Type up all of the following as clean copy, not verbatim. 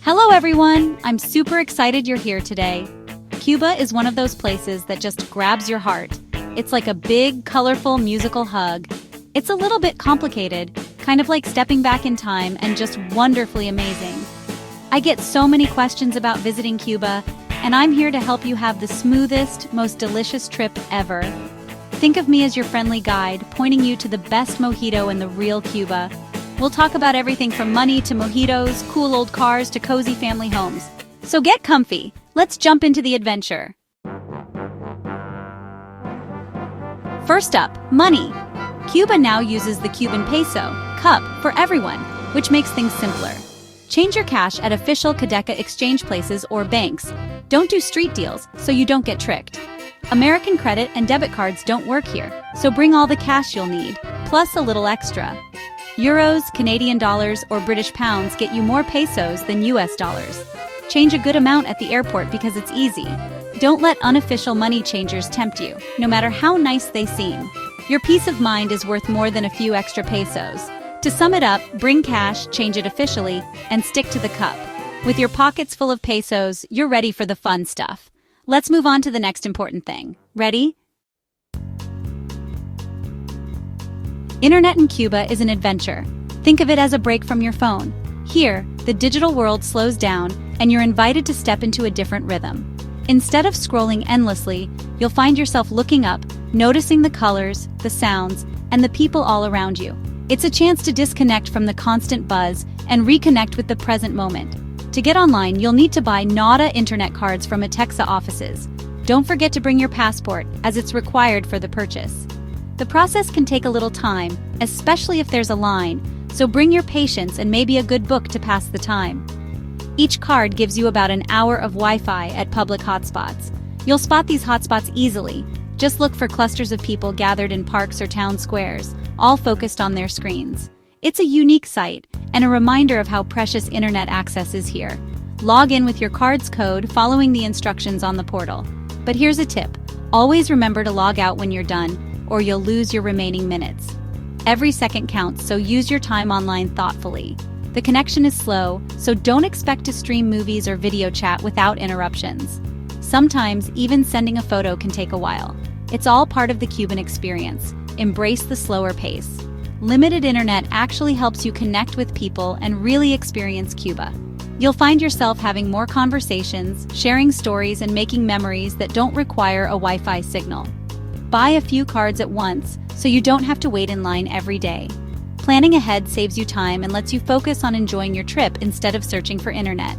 Hello everyone! I'm super excited you're here today. Cuba is one of those places that just grabs your heart. It's like a big, colorful, musical hug. It's a little bit complicated, kind of like stepping back in time and just wonderfully amazing. I get so many questions about visiting Cuba, and I'm here to help you have the smoothest, most delicious trip ever. Think of me as your friendly guide, pointing you to the best mojito in the real Cuba. We'll talk about everything from money to mojitos, cool old cars to cozy family homes. So get comfy. Let's jump into the adventure. First up, money. Cuba now uses the Cuban peso, cup, for everyone, which makes things simpler. Change your cash at official Cadeca exchange places or banks. Don't do street deals so you don't get tricked. American credit and debit cards don't work here, so bring all the cash you'll need, plus a little extra. Euros, Canadian dollars, or British pounds get you more pesos than US dollars. Change a good amount at the airport because it's easy. Don't let unofficial money changers tempt you, no matter how nice they seem. Your peace of mind is worth more than a few extra pesos. To sum it up, bring cash, change it officially, and stick to the cup. With your pockets full of pesos, you're ready for the fun stuff. Let's move on to the next important thing. Ready? Internet in Cuba is an adventure. Think of it as a break from your phone. Here, the digital world slows down, and you're invited to step into a different rhythm. Instead of scrolling endlessly, you'll find yourself looking up, noticing the colors, the sounds, and the people all around you. It's a chance to disconnect from the constant buzz and reconnect with the present moment. To get online, you'll need to buy Nada internet cards from Etiquette offices. Don't forget to bring your passport, as it's required for the purchase. The process can take a little time, especially if there's a line, so bring your patience and maybe a good book to pass the time. Each card gives you about an hour of Wi-Fi at public hotspots. You'll spot these hotspots easily. Just look for clusters of people gathered in parks or town squares, all focused on their screens. It's a unique sight, and a reminder of how precious internet access is here. Log in with your card's code, following the instructions on the portal. But here's a tip. Always remember to log out when you're done, or you'll lose your remaining minutes. Every second counts, so use your time online thoughtfully. The connection is slow, so don't expect to stream movies or video chat without interruptions. Sometimes, even sending a photo can take a while. It's all part of the Cuban experience. Embrace the slower pace. Limited internet actually helps you connect with people and really experience Cuba. You'll find yourself having more conversations, sharing stories, and making memories that don't require a Wi-Fi signal. Buy a few cards at once, so you don't have to wait in line every day. Planning ahead saves you time and lets you focus on enjoying your trip instead of searching for internet.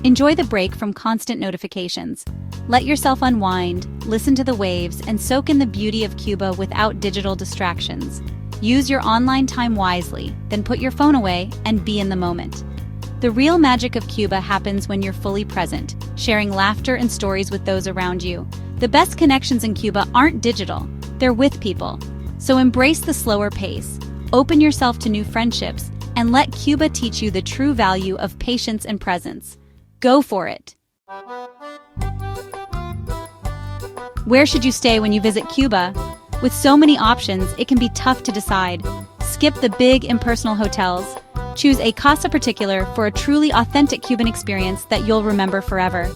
Enjoy the break from constant notifications. Let yourself unwind, listen to the waves, and soak in the beauty of Cuba without digital distractions. Use your online time wisely, then put your phone away and be in the moment. The real magic of Cuba happens when you're fully present, sharing laughter and stories with those around you. The best connections in Cuba aren't digital, they're with people. So embrace the slower pace, open yourself to new friendships, and let Cuba teach you the true value of patience and presence. Go for it! Where should you stay when you visit Cuba? With so many options, it can be tough to decide. Skip the big, impersonal hotels. Choose a casa particular for a truly authentic Cuban experience that you'll remember forever.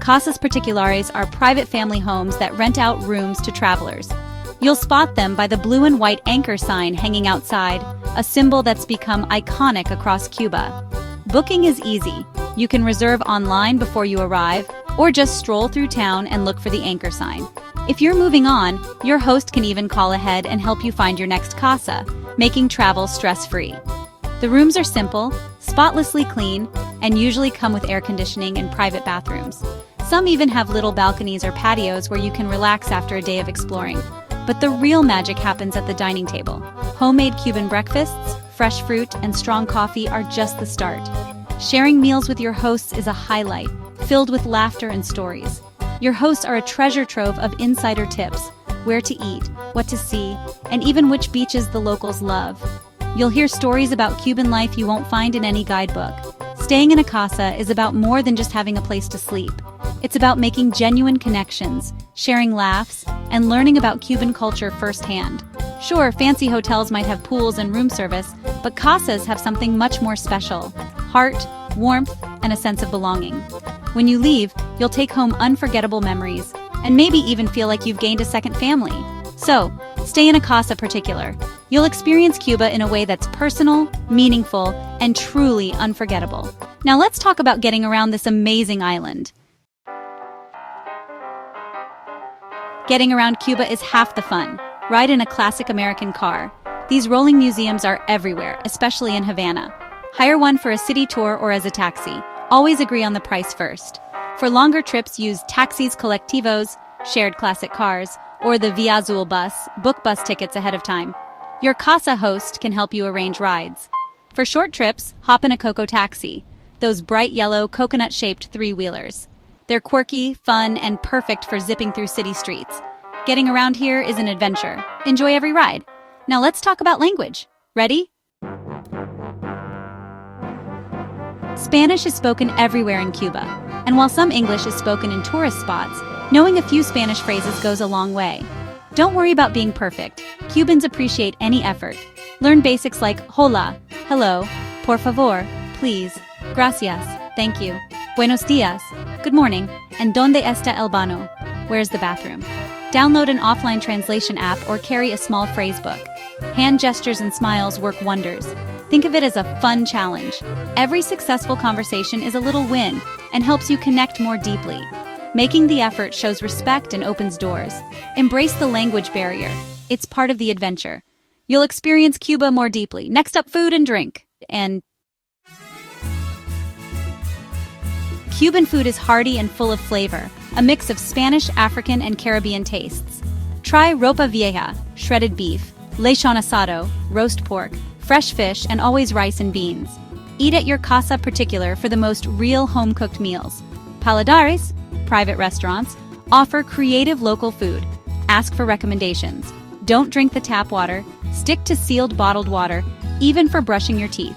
Casas particulares are private family homes that rent out rooms to travelers. You'll spot them by the blue and white anchor sign hanging outside, a symbol that's become iconic across Cuba. Booking is easy. You can reserve online before you arrive, or just stroll through town and look for the anchor sign. If you're moving on, your host can even call ahead and help you find your next casa, making travel stress-free. The rooms are simple, spotlessly clean, and usually come with air conditioning and private bathrooms. Some even have little balconies or patios where you can relax after a day of exploring. But the real magic happens at the dining table. Homemade Cuban breakfasts, fresh fruit, and strong coffee are just the start. Sharing meals with your hosts is a highlight, filled with laughter and stories. Your hosts are a treasure trove of insider tips, where to eat, what to see, and even which beaches the locals love. You'll hear stories about Cuban life you won't find in any guidebook. Staying in a casa is about more than just having a place to sleep. It's about making genuine connections, sharing laughs, and learning about Cuban culture firsthand. Sure, fancy hotels might have pools and room service, but casas have something much more special: heart, warmth, and a sense of belonging. When you leave, you'll take home unforgettable memories, and maybe even feel like you've gained a second family. So, stay in a casa particular. You'll experience Cuba in a way that's personal, meaningful, and truly unforgettable. Now let's talk about getting around this amazing island. Getting around Cuba is half the fun. Ride in a classic American car. These rolling museums are everywhere, especially in Havana. Hire one for a city tour or as a taxi. Always agree on the price first. For longer trips, use taxis colectivos, shared classic cars, or the Via Azul bus. Book bus tickets ahead of time. Your casa host can help you arrange rides. For short trips, hop in a Coco taxi, those bright yellow coconut-shaped three-wheelers. They're quirky, fun, and perfect for zipping through city streets. Getting around here is an adventure. Enjoy every ride. Now let's talk about language. Ready? Spanish is spoken everywhere in Cuba, and while some English is spoken in tourist spots, knowing a few Spanish phrases goes a long way. Don't worry about being perfect. Cubans appreciate any effort. Learn basics like hola, hello, por favor, please, gracias, thank you, buenos dias, good morning, and donde está el baño, where's the bathroom? Download an offline translation app or carry a small phrase book. Hand gestures and smiles work wonders. Think of it as a fun challenge. Every successful conversation is a little win and helps you connect more deeply. Making the effort shows respect and opens doors. Embrace the language barrier. It's part of the adventure. You'll experience Cuba more deeply. Next up, food and drink. And Cuban food is hearty and full of flavor, a mix of Spanish, African, and Caribbean tastes. Try ropa vieja, shredded beef, lechon asado, roast pork, fresh fish, and always rice and beans. Eat at your casa particular for the most real home-cooked meals. Paladares, private restaurants, offer creative local food. Ask for recommendations. Don't drink the tap water. Stick to sealed bottled water, even for brushing your teeth.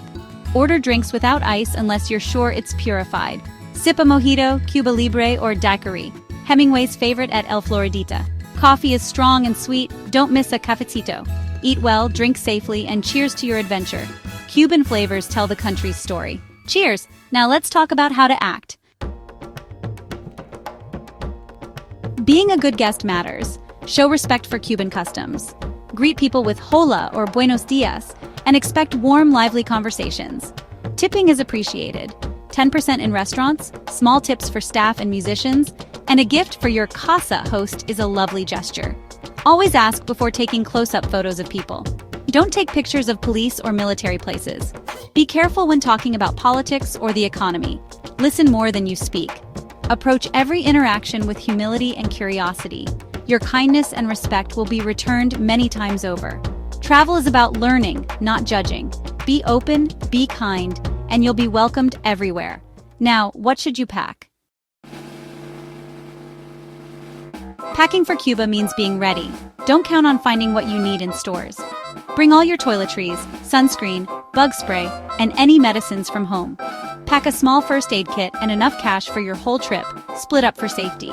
Order drinks without ice unless you're sure it's purified. Sip a mojito, Cuba Libre, or daiquiri, Hemingway's favorite at El Floridita. Coffee is strong and sweet. Don't miss a cafecito. Eat well, drink safely, and cheers to your adventure. Cuban flavors tell the country's story. Cheers! Now let's talk about how to act. Being a good guest matters. Show respect for Cuban customs. Greet people with hola or buenos dias, and expect warm, lively conversations. Tipping is appreciated. 10% in restaurants, small tips for staff and musicians, and a gift for your casa host is a lovely gesture. Always ask before taking close-up photos of people. Don't take pictures of police or military places. Be careful when talking about politics or the economy. Listen more than you speak. Approach every interaction with humility and curiosity. Your kindness and respect will be returned many times over. Travel is about learning, not judging. Be open, be kind, and you'll be welcomed everywhere. Now, what should you pack? Packing for Cuba means being ready. Don't count on finding what you need in stores. Bring all your toiletries, sunscreen, bug spray, and any medicines from home. Pack a small first aid kit and enough cash for your whole trip, split up for safety.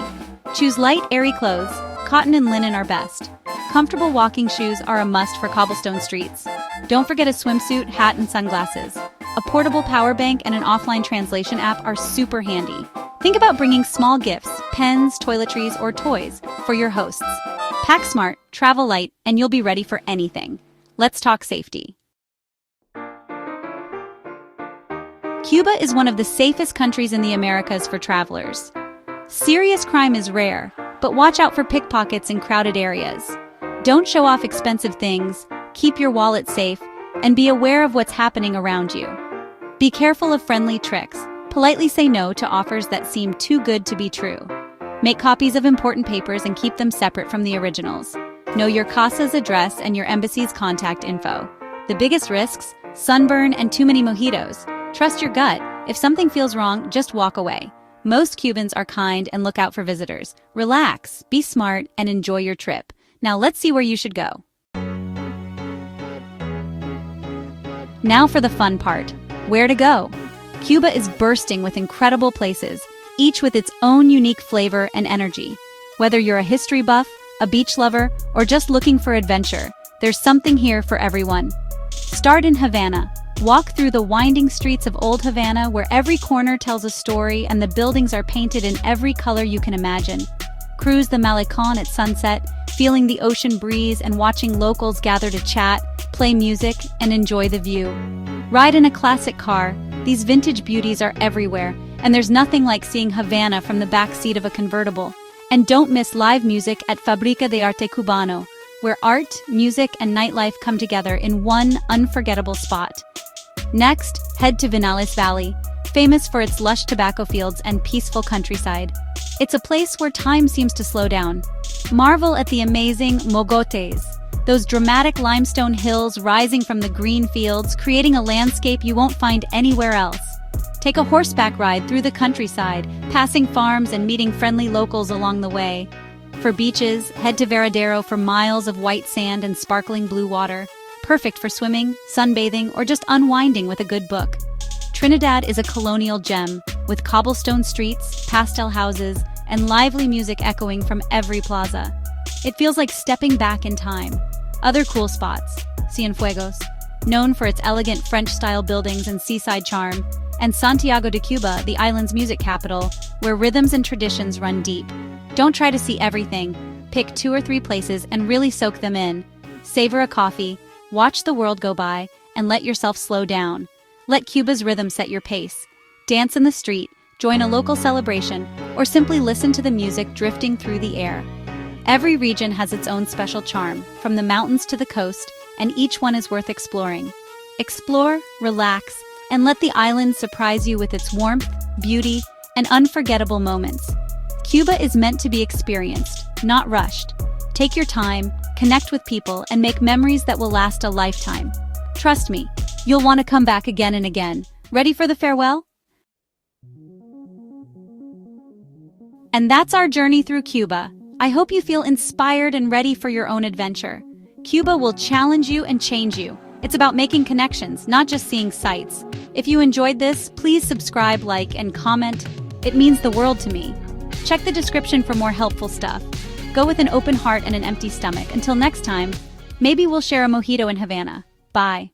Choose light, airy clothes. Cotton and linen are best. Comfortable walking shoes are a must for cobblestone streets. Don't forget a swimsuit, hat, and sunglasses. A portable power bank and an offline translation app are super handy. Think about bringing small gifts, pens, toiletries, or toys for your hosts. Pack smart, travel light, and you'll be ready for anything. Let's talk safety. Cuba is one of the safest countries in the Americas for travelers. Serious crime is rare, but watch out for pickpockets in crowded areas. Don't show off expensive things, keep your wallet safe, and be aware of what's happening around you. Be careful of friendly tricks. Politely say no to offers that seem too good to be true. Make copies of important papers and keep them separate from the originals. Know your casa's address and your embassy's contact info. The biggest risks: sunburn and too many mojitos. Trust your gut. If something feels wrong, just walk away. Most Cubans are kind and look out for visitors. Relax, be smart, and enjoy your trip. Now let's see where you should go. Now for the fun part. Where to go? Cuba is bursting with incredible places, each with its own unique flavor and energy. Whether you're a history buff, a beach lover, or just looking for adventure, there's something here for everyone. Start in Havana, Walk through the winding streets of Old Havana where every corner tells a story and the buildings are painted in every color you can imagine. Cruise the Malecón at sunset, feeling the ocean breeze and watching locals gather to chat, play music, and enjoy the view. Ride in a classic car. These vintage beauties are everywhere, and there's nothing like seeing Havana from the back seat of a convertible. And don't miss live music at Fábrica de Arte Cubano, where art, music, and nightlife come together in one unforgettable spot. Next, head to Viñales Valley, famous for its lush tobacco fields and peaceful countryside. It's a place where time seems to slow down. Marvel at the amazing mogotes, those dramatic limestone hills rising from the green fields, creating a landscape you won't find anywhere else. Take a horseback ride through the countryside, passing farms and meeting friendly locals along the way. For beaches, head to Varadero for miles of white sand and sparkling blue water, perfect for swimming, sunbathing, or just unwinding with a good book. Trinidad is a colonial gem, with cobblestone streets, pastel houses, and lively music echoing from every plaza. It feels like stepping back in time. Other cool spots: Cienfuegos, known for its elegant French-style buildings and seaside charm, and Santiago de Cuba, the island's music capital, where rhythms and traditions run deep. Don't try to see everything. Pick 2 or 3 places and really soak them in. Savor a coffee, watch the world go by, and let yourself slow down. Let Cuba's rhythm set your pace. Dance in the street, join a local celebration, or simply listen to the music drifting through the air. Every region has its own special charm, from the mountains to the coast, and each one is worth exploring. Explore, relax, and let the island surprise you with its warmth, beauty, and unforgettable moments. Cuba is meant to be experienced, not rushed. Take your time, connect with people, and make memories that will last a lifetime. Trust me, you'll want to come back again and again. Ready for the farewell? And that's our journey through Cuba. I hope you feel inspired and ready for your own adventure. Cuba will challenge you and change you. It's about making connections, not just seeing sights. If you enjoyed this, please subscribe, like, and comment. It means the world to me. Check the description for more helpful stuff. Go with an open heart and an empty stomach. Until next time, maybe we'll share a mojito in Havana. Bye.